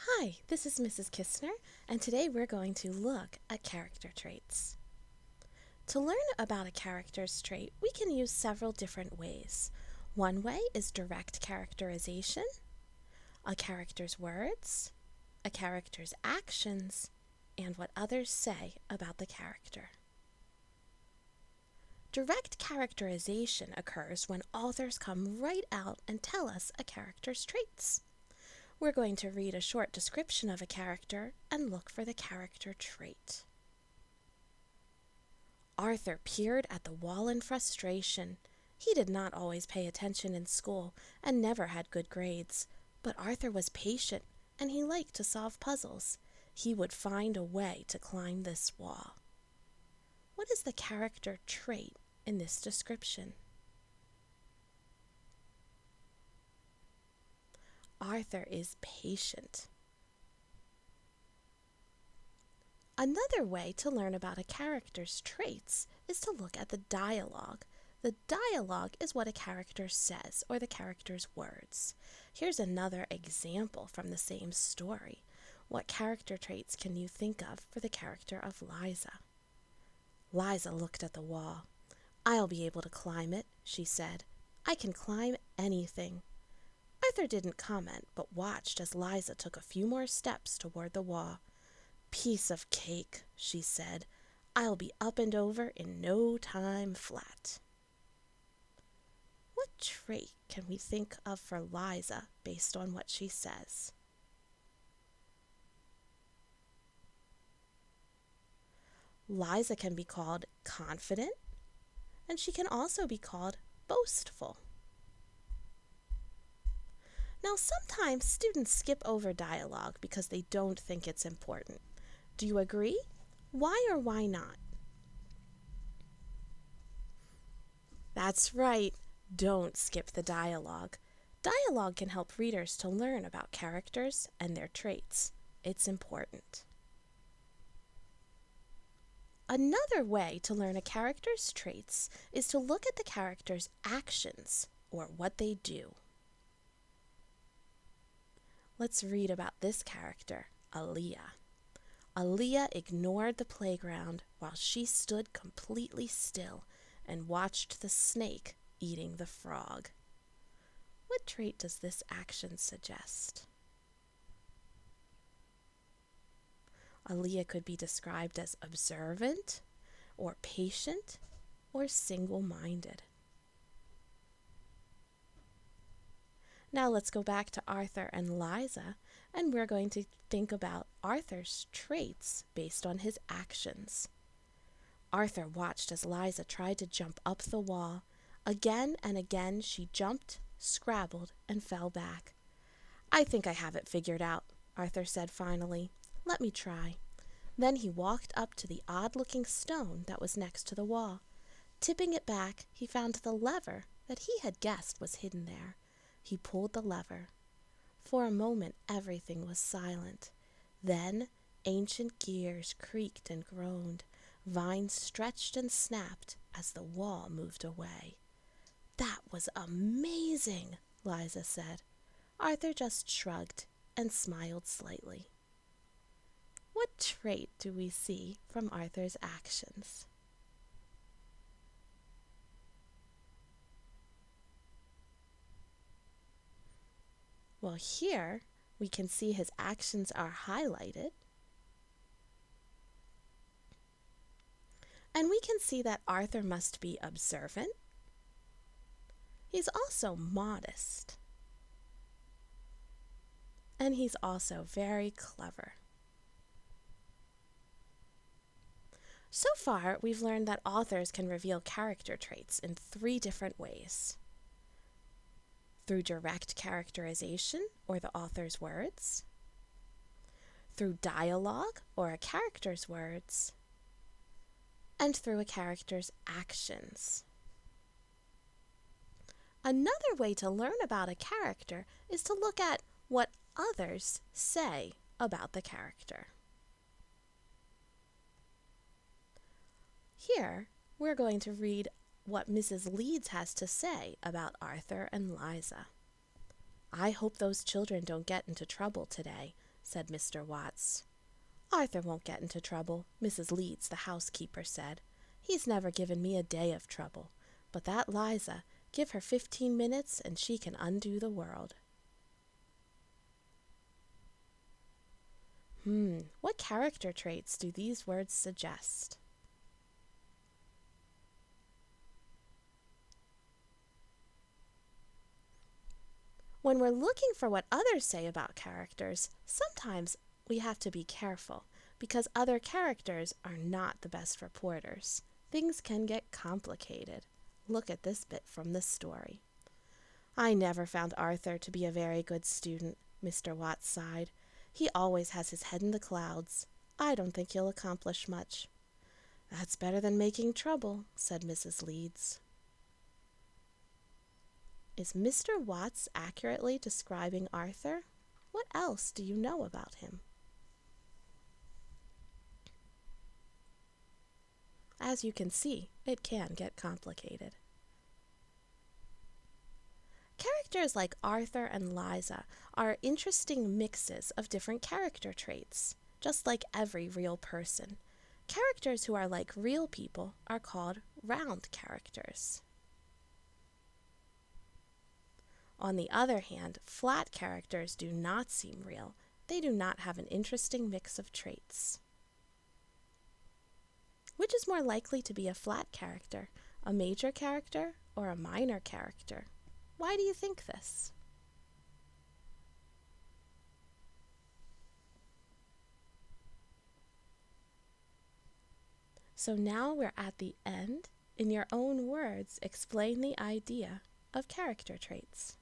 Hi, this is Mrs. Kistner, and today we're going to look at character traits. To learn about a character's trait, we can use several different ways. One way is direct characterization, a character's words, a character's actions, and what others say about the character. Direct characterization occurs when authors come right out and tell us a character's traits. We're going to read a short description of a character and look for the character trait. Arthur peered at the wall in frustration. He did not always pay attention in school and never had good grades, but Arthur was patient and he liked to solve puzzles. He would find a way to climb this wall. What is the character trait in this description? Arthur is patient. Another way to learn about a character's traits is to look at the dialogue. The dialogue is what a character says, or the character's words. Here's another example from the same story. What character traits can you think of for the character of Liza? Liza looked at the wall. "I'll be able to climb it," she said. "I can climb anything." Arthur didn't comment, but watched as Liza took a few more steps toward the wall. "Piece of cake," she said. "I'll be up and over in no time flat." What trait can we think of for Liza based on what she says? Liza can be called confident, and she can also be called boastful. Now, sometimes students skip over dialogue because they don't think it's important. Do you agree? Why or why not? That's right. Don't skip the dialogue. Dialogue can help readers to learn about characters and their traits. It's important. Another way to learn a character's traits is to look at the character's actions, or what they do. Let's read about this character, Aaliyah. Aaliyah ignored the playground while she stood completely still and watched the snake eating the frog. What trait does this action suggest? Aaliyah could be described as observant, or patient, or single-minded. Now let's go back to Arthur and Liza, and we're going to think about Arthur's traits based on his actions. Arthur watched as Liza tried to jump up the wall. Again and again she jumped, scrabbled, and fell back. "I think I have it figured out," Arthur said finally. "Let me try." Then he walked up to the odd-looking stone that was next to the wall. Tipping it back, he found the lever that he had guessed was hidden there. He pulled the lever. For a moment, everything was silent. Then, ancient gears creaked and groaned. Vines stretched and snapped as the wall moved away. "That was amazing," Liza said. Arthur just shrugged and smiled slightly. What trait do we see from Arthur's actions? Well, here we can see his actions are highlighted. And we can see that Arthur must be observant. He's also modest. And he's also very clever. So far, we've learned that authors can reveal character traits in 3 different ways. Through direct characterization, or the author's words. Through dialogue, or a character's words. And through a character's actions. Another way to learn about a character is to look at what others say about the character. Here, we're going to read what Mrs. Leeds has to say about Arthur and Liza. "I hope those children don't get into trouble today," said Mr. Watts. Arthur won't get into trouble, Mrs. Leeds, the housekeeper, said. He's never given me a day of trouble. But that Liza, give her 15 minutes and she can undo the world. What character traits do these words suggest? When we're looking for what others say about characters, sometimes we have to be careful because other characters are not the best reporters. Things can get complicated. Look at this bit from the story. I never found Arthur to be a very good student, Mr. Watts sighed. He always has his head in the clouds. I don't think he'll accomplish much. That's better than making trouble, said Mrs. Leeds. Is Mr. Watts accurately describing Arthur? What else do you know about him? As you can see, it can get complicated. Characters like Arthur and Liza are interesting mixes of different character traits, just like every real person. Characters who are like real people are called round characters. On the other hand, flat characters do not seem real. They do not have an interesting mix of traits. Which is more likely to be a flat character, a major character, or a minor character? Why do you think this? So now we're at the end. In your own words, explain the idea of character traits.